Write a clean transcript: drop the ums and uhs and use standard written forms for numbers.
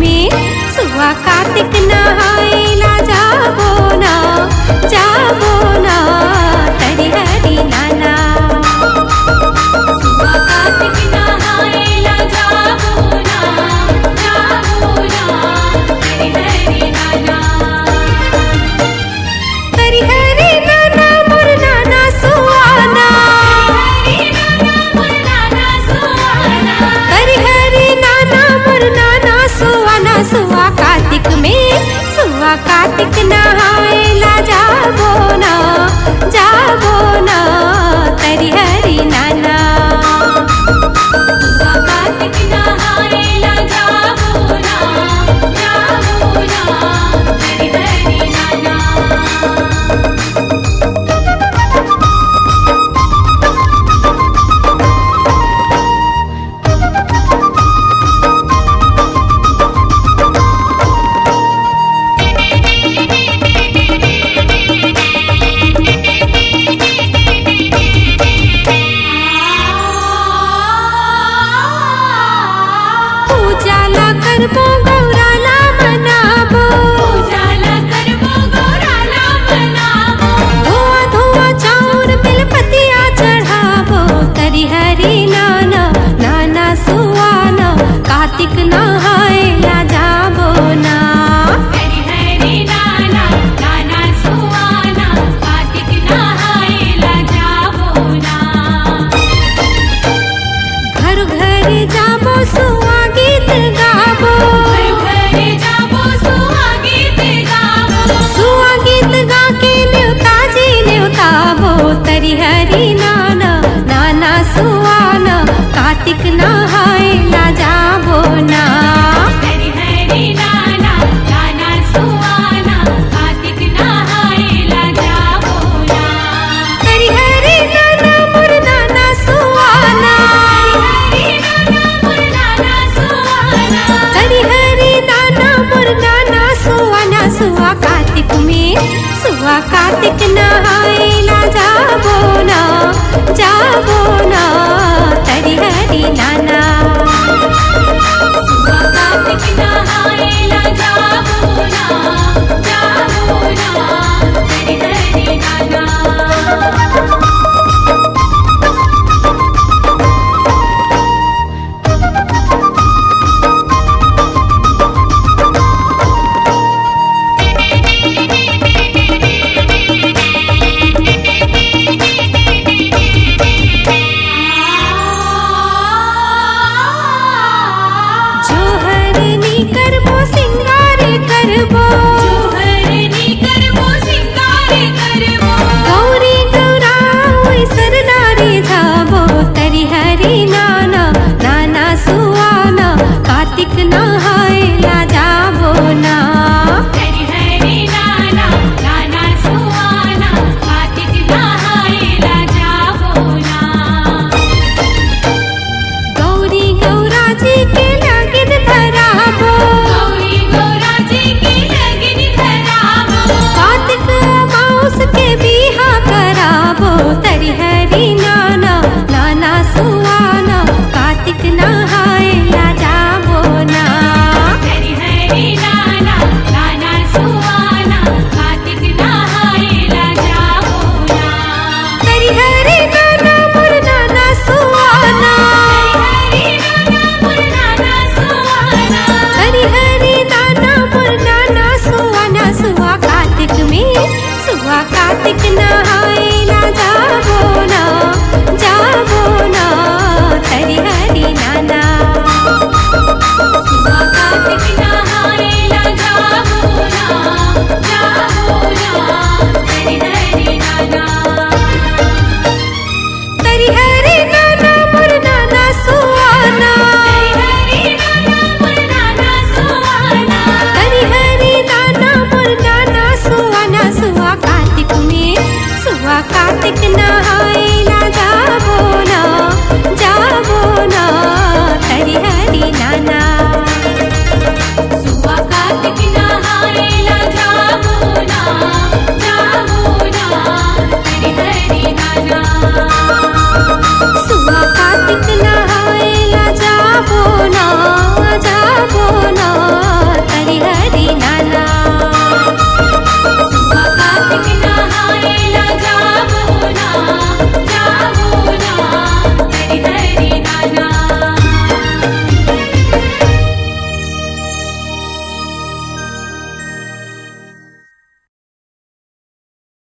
में सुआ कार्तिक नहाएला जाबो ना तरी हरी नाना। सुआ कार्तिक नहाएला जाबो ना तरी हरी नाना। तरी हरी नाना मोर नाना सुआना, तरी हरी नाना मोर नाना सुआना। सुआ कार्तिक नहाएला जाबो ना तरी हरी नाना। सुआ कार्तिक नहाएला जाबो ना तरी हरी नाना। पूजाला करबो गौराला मनाबो, पूजाला करबो गौराला मनाबो। धुआं धुआं चाउर बेलपतिया चढ़ाबो तरी हरी नाना सुआना। कार्तिक नहाएला